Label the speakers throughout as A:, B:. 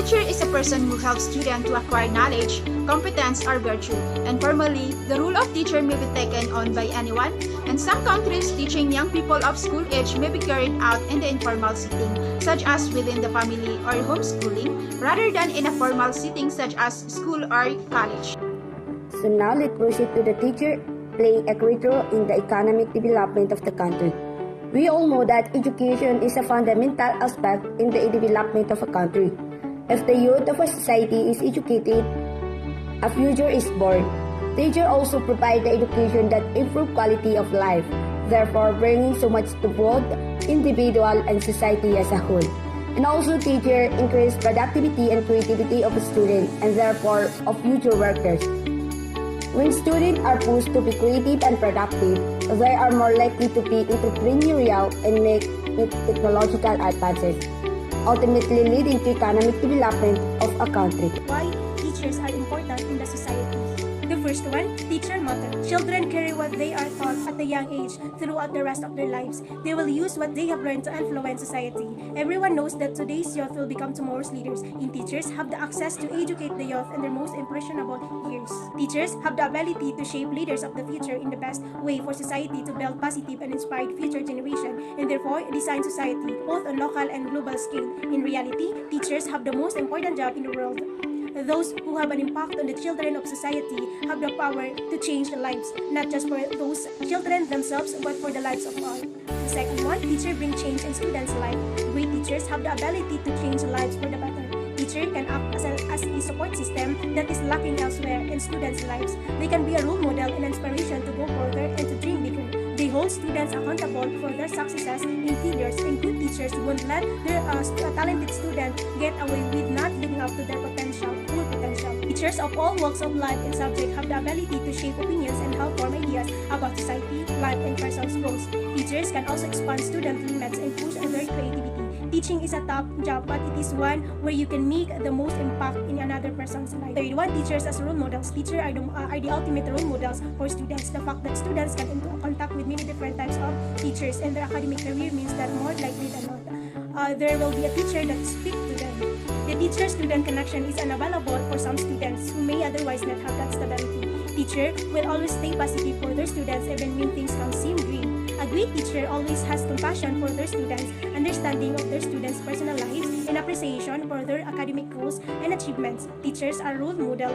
A: teacher is a person who helps students to acquire knowledge, competence, or virtue. And formally, the role of teacher may be taken on by anyone. In some countries, teaching young people of school age may be carried out in the informal setting, such as within the family or homeschooling, rather than in a formal setting such as school or college.
B: So now let's proceed to the teacher play a great role in the economic development of the country. We all know that education is a fundamental aspect in the development of a country. If the youth of a society is educated, a future is born. Teachers also provide the education that improves quality of life, therefore bringing so much to both individual and society as a whole. And also teachers increase productivity and creativity of students and therefore of future workers. When students are pushed to be creative and productive, they are more likely to be entrepreneurial and make technological advances, ultimately leading to economic development of a country.
C: Why teachers are important in the society? The first one, teacher matter. Children carry what they are taught at a young age throughout the rest of their lives. They will use what they have learned to influence society. Everyone knows that today's youth will become tomorrow's leaders, and teachers have the access to educate the youth in their most impressionable years. Teachers have the ability to shape leaders of the future in the best way for society to build positive and inspired future generation, and therefore design society both on local and global scale. In reality, teachers have the most important job in the world. Those who have an impact on the children of society have the power to change the lives, not just for those children themselves, but for the lives of all. The second one, teacher bring change in students' life. Great teachers have the ability to change lives for the better. Teacher can act as a support system that is lacking elsewhere in students' lives. They can be a role model and inspiration to go further and to dream bigger. They hold students accountable for their successes and failures, and good teachers won't let their talented student get away with not living up to their full potential. Teachers of all walks of life and subjects have the ability to shape opinions and help form ideas about society, life, and person's growth. Teachers can also expand student limits and push their creativity. Teaching is a tough job, but it is one where you can make the most impact in another person's life. Third one, teachers as role models. Teachers are the ultimate role models for students. The fact that students can into contact with many different types of teachers in their academic career means that more likely than not, there will be a teacher that speaks to them. The teacher-student connection is unavailable for some students who may otherwise not have that stability. Teacher will always stay positive for their students even when things can seem grim. A great teacher always has compassion for their students, understanding of their students' personal lives, and appreciation for their academic goals and achievements. Teachers are role model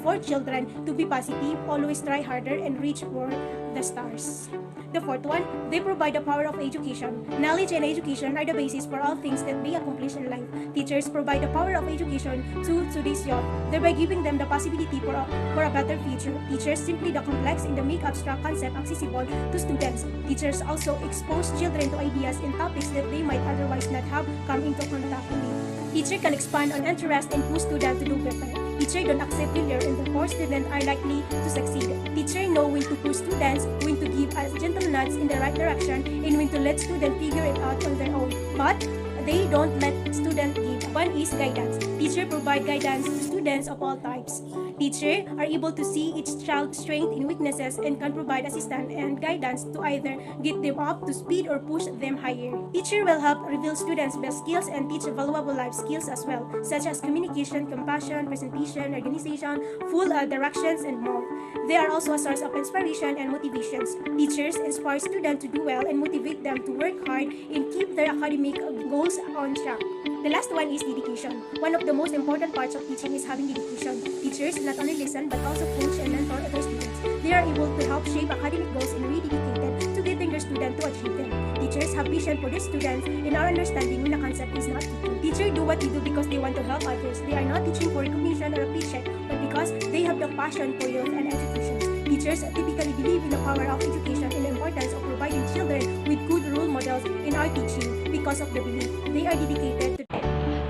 C: for children to be positive, always try harder, and reach for the stars. The fourth one, they provide the power of education. Knowledge and education are the basis for all things that we accomplish in life. Teachers provide the power of education to today's youth, thereby giving them the possibility for a better future. Teachers simply the complex and the make abstract concept accessible to students. Teachers also expose children to ideas and topics that they might otherwise not have come into contact with. Teacher can expand on interest and push students to do better. Teacher don't accept failure and therefore students are likely to succeed. Teacher know when to push students, when to give us gentle nudge in the right direction, and when to let students figure it out on their own. But they don't let students give. One is guidance. Teacher provide guidance to students of all types. Teachers are able to see each child's strengths and weaknesses and can provide assistance and guidance to either get them up to speed or push them higher. Teacher will help reveal students' best skills and teach valuable life skills as well, such as communication, compassion, presentation, organization, full directions, and more. They are also a source of inspiration and motivations. Teachers inspire students to do well and motivate them to work hard and keep their academic goals on track. The last one is dedication. One of the most important parts of teaching is having dedication. Teachers not only listen but also coach and mentor other students. They are able to help shape academic goals and be dedicated to getting their students to achieve them. Teachers have vision for their students and are understanding when the concept is not teaching. Teachers do what they do because they want to help others. They are not teaching for recognition or a paycheck, but because they have the passion for youth and education. Teachers typically believe in the power of education and the importance of providing children with good role models in our teaching because of the belief they are dedicated to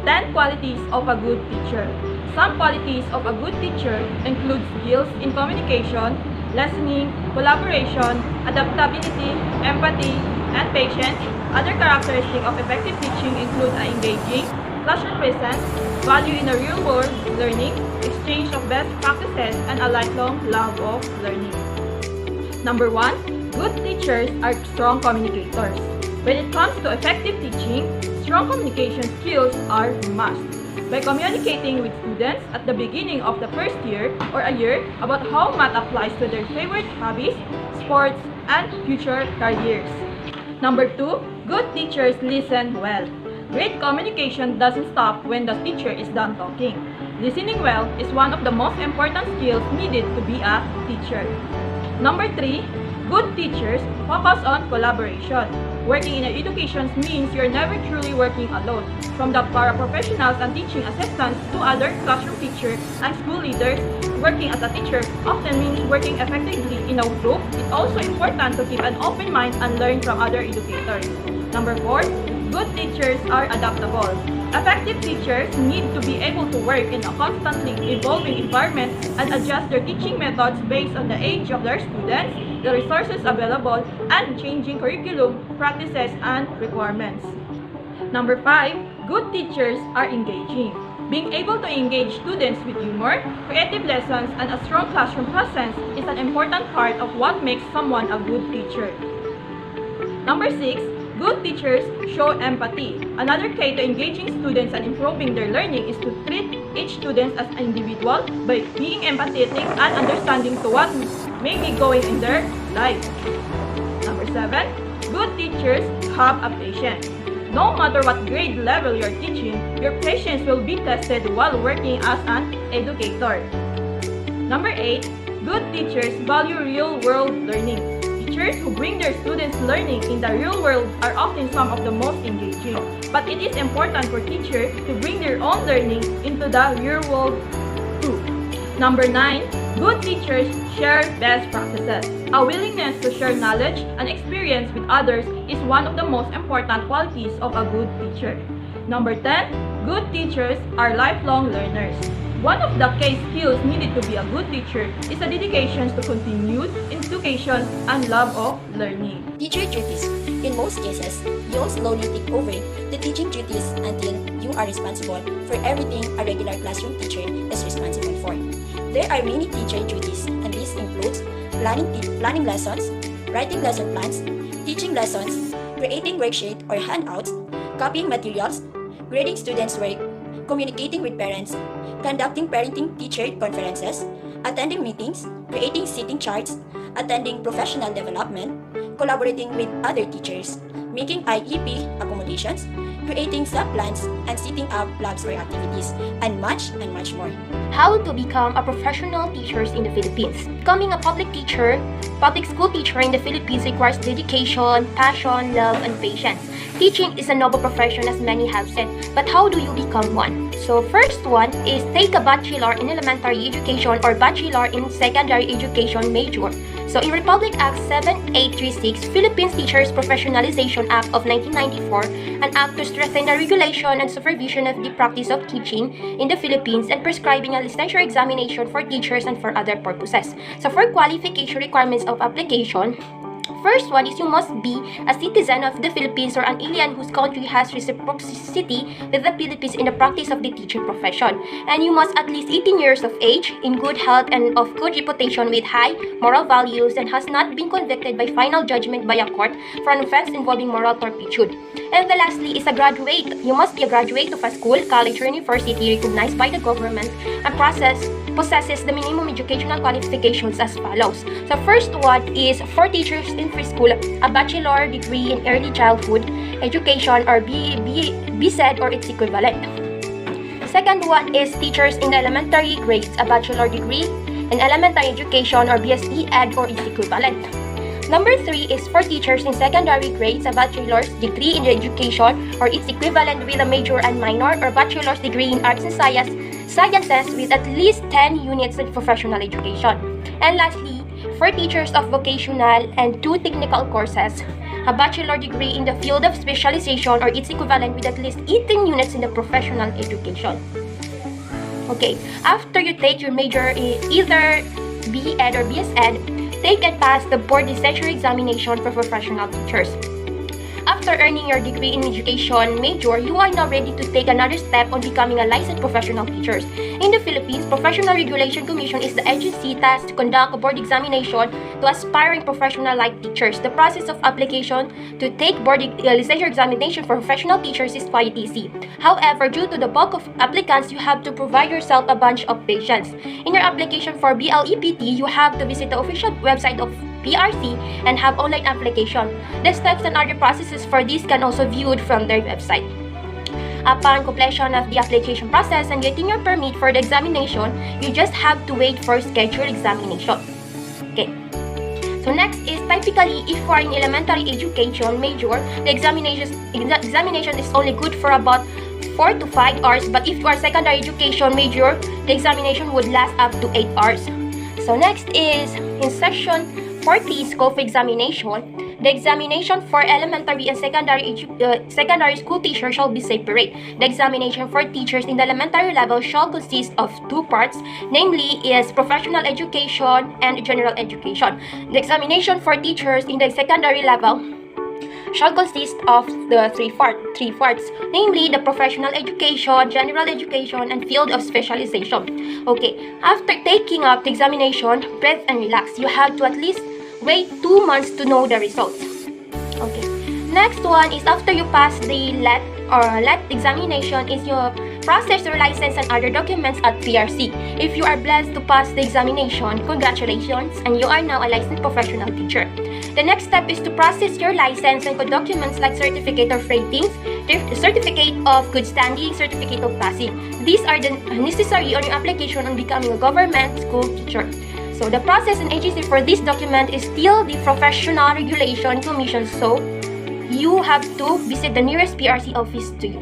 D: 10 qualities of a good teacher. Some qualities of a good teacher include skills in communication, listening, collaboration, adaptability, empathy, and patience. Other characteristics of effective teaching include an engaging, classroom presence, value in a real-world learning, exchange of best practices, and a lifelong love of learning. Number 1, good teachers are strong communicators. When it comes to effective teaching, strong communication skills are must. by communicating with students at the beginning of the first year or a year about how math applies to their favorite hobbies, sports, and future careers. Number 2, good teachers listen well. Great communication doesn't stop when the teacher is done talking. Listening well is one of the most important skills needed to be a teacher. Number 3, good teachers focus on collaboration. Working in education means you're never truly working alone. From the paraprofessionals and teaching assistants to other classroom teachers and school leaders, working as a teacher often means working effectively in a group. It's also important to keep an open mind and learn from other educators. Number 4, good teachers are adaptable. Effective teachers need to be able to work in a constantly evolving environment and adjust their teaching methods based on the age of their students, the resources available, and changing curriculum, practices, and requirements. Number 5, good teachers are engaging. Being able to engage students with humor, creative lessons, and a strong classroom presence is an important part of what makes someone a good teacher. Number 6, good teachers show empathy. Another key to engaging students and improving their learning is to treat each student as an individual by being empathetic and understanding to what may be going in their lives. Number 7, good teachers have a patience. No matter what grade level you're teaching, your patience will be tested while working as an educator. Number 8, good teachers value real-world learning. Teachers who bring their students learning in the real world are often some of the most engaging. But it is important for teachers to bring their own learning into the real world too. Number 9, good teachers share best practices. A willingness to share knowledge and experience with others is one of the most important qualities of a good teacher. Number 10, good teachers are lifelong learners. One of the key skills needed to be a good teacher is a dedication to continued education and love of learning.
E: Teacher duties. In most cases, you'll slowly take over the teaching duties until you are responsible for everything a regular classroom teacher is responsible for. There are many teacher duties, and this includes planning lessons, writing lesson plans, teaching lessons, creating worksheets or handouts, copying materials, grading students' work, communicating with parents, conducting parenting-teacher conferences, attending meetings, creating seating charts, attending professional development, collaborating with other teachers, making IEP accommodations, creating sub-plans, and setting up labs or activities, and much more.
F: How to become a professional teacher in the Philippines. Becoming a public school teacher in the Philippines requires dedication, passion, love, and patience. Teaching is a noble profession, as many have said, but how do you become one? So first one is take a Bachelor in Elementary Education or Bachelor in Secondary Education major. So in Republic Act 7836, Philippines Teachers Professionalization Act of 1994, an act to strengthen the regulation and supervision of the practice of teaching in the Philippines and prescribing a licensure examination for teachers and for other purposes. So for qualification requirements of application, first one is you must be a citizen of the Philippines or an alien whose country has reciprocity with the Philippines in the practice of the teaching profession. And you must at least 18 years of age, in good health and of good reputation with high moral values, and has not been convicted by final judgment by a court for an offense involving moral turpitude. And the lastly is a graduate. You must be a graduate of a school, college, or university recognized by the government and possesses the minimum educational qualifications as follows. The first one is for teachers in preschool, a bachelor degree in early childhood education or BSED or its equivalent. The second one is teachers in the elementary grades, a bachelor degree in elementary education or BSE Ed or its equivalent. Number 3 is for teachers in secondary grades, a bachelor's degree in education or its equivalent with a major and minor or bachelor's degree in arts and sciences with at least 10 units of professional education. And lastly, for teachers of vocational and 2 technical courses, a bachelor degree in the field of specialization or its equivalent with at least 18 units in the professional education. Okay, after you take your major in either BEd or BSEd, take and pass the board licensure examination for professional teachers. After earning your degree in education major, you are now ready to take another step on becoming a licensed professional teacher. In the Philippines, Professional Regulation Commission is the agency tasked to conduct a board examination to aspiring professional-like teachers. The process of application to take board licensure examination for professional teachers is quite easy. However, due to the bulk of applicants, you have to provide yourself a bunch of patience. In your application for BLEPT, you have to visit the official website of PRC and have online application. The steps and other processes for this can also viewed from their website. Upon completion of the application process and getting your permit for the examination, you just have to wait for scheduled examination. Okay. So next is typically if you are in elementary education major, the examination is only good for about 4 to 5 hours, but if you are secondary education major, the examination would last up to 8 hours. So next is in section 40 scope examination. The examination for elementary and secondary school teachers shall be separate. The examination for teachers in the elementary level shall consist of 2 parts, namely is professional education and general education. The examination for teachers in the secondary level shall consist of the three parts, namely the professional education, general education, and field of specialization. Okay, after taking up the examination, breathe and relax. You have to at least wait 2 months to know the results. Okay, next one is after you pass the LET examination is your process your license and other documents at PRC. If you are blessed to pass the examination, congratulations, and you are now a licensed professional teacher. The next step is to process your license and documents like certificate of ratings, certificate of good standing, certificate of passing. These are the necessary on your application on becoming a government school teacher. So the process and agency for this document is still the Professional Regulation Commission, so you have to visit the nearest PRC office to you.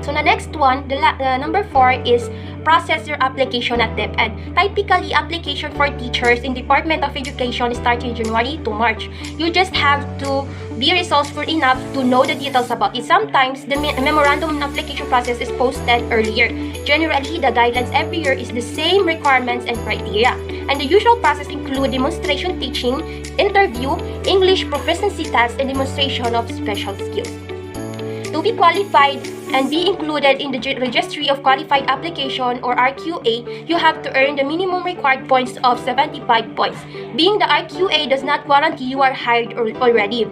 F: So the next one, number 4 is process your application at DepEd. Typically, application for teachers in Department of Education starts in January to March. You just have to be resourceful enough to know the details about it. Sometimes the memorandum application process is posted earlier. Generally, the guidelines every year is the same requirements and criteria. And the usual process include demonstration teaching, interview, English proficiency test, and demonstration of special skills. To be qualified and be included in the Registry of Qualified Application or RQA, you have to earn the minimum required points of 75 points. Being the RQA does not guarantee you are hired already.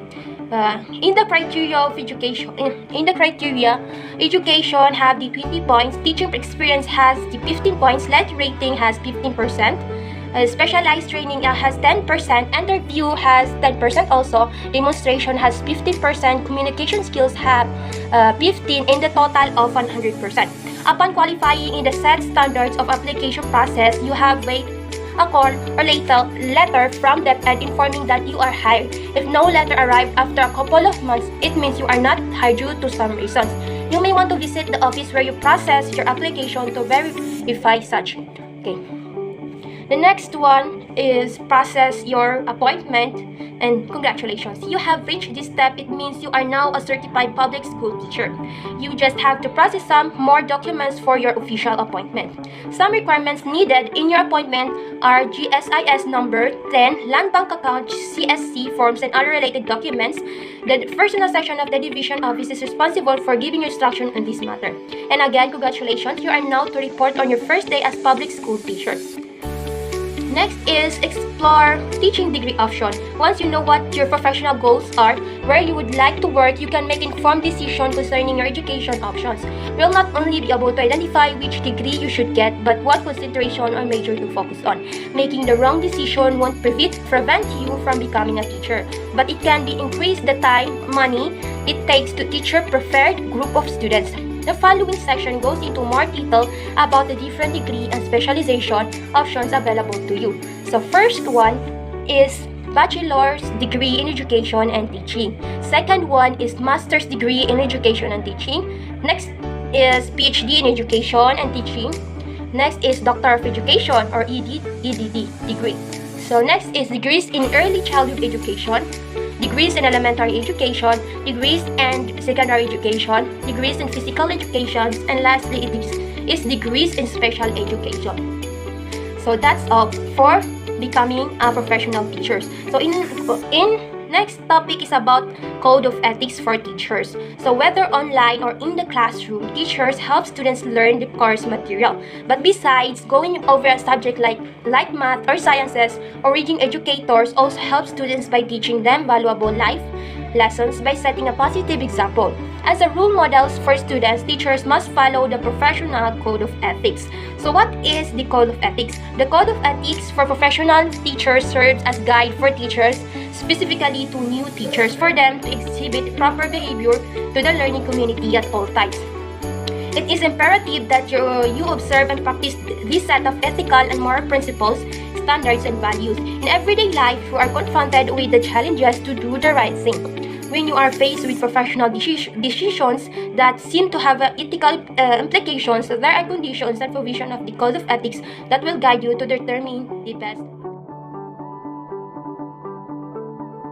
F: In the criteria of education, education have the 20 points, teaching experience has the 15 points, LET rating has 15%. Specialized training has 10%, interview has 10% also, demonstration has 15%, communication skills have 15 in the total of 100%. Upon qualifying in the set standards of application process, you have wait a call or letter from DepEd informing that you are hired. If no letter arrived after a couple of months, it means you are not hired due to some reasons. You may want to visit the office where you process your application to verify such. Okay. The next one is process your appointment, and congratulations, you have reached this step. It means you are now a certified public school teacher. You just have to process some more documents for your official appointment. Some requirements needed in your appointment are GSIS number, 10, land bank account, CSC forms, and other related documents. The personal section of the division office is responsible for giving instruction on this matter. And again, congratulations, you are now to report on your first day as public school teacher. Next is explore teaching degree option. Once you know what your professional goals are, where you would like to work, you can make informed decision concerning your education options. You'll not only be able to identify which degree you should get, but what concentration or major to focus on. Making the wrong decision won't prevent you from becoming a teacher, but it can be increase the time, money it takes to teach your preferred group of students. The following section goes into more detail about the different degree and specialization options available to you. So first one is bachelor's degree in education and teaching. Second one is master's degree in education and teaching. Next is PhD in education and teaching. Next is Doctor of Education or EDD degree. So next is degrees in early childhood education, degrees in elementary education, degrees in secondary education, degrees in physical education, and lastly it is degrees in special education. So that's all for becoming a professional teachers. So in Next topic is about code of ethics for teachers. So whether online or in the classroom, teachers help students learn the course material. But besides going over a subject like math or sciences, origin educators also help students by teaching them valuable life lessons by setting a positive example. As a role models for students, teachers must follow the professional code of ethics. So what is the code of ethics? The code of ethics for professional teachers serves as guide for teachers, specifically to new teachers, for them to exhibit proper behavior to the learning community at all times. It is imperative that you observe and practice this set of ethical and moral principles, standards, and values. In everyday life, you are confronted with the challenges to do the right thing. When you are faced with professional decisions that seem to have ethical implications, there are conditions and provision of the code of ethics that will guide you to determine the best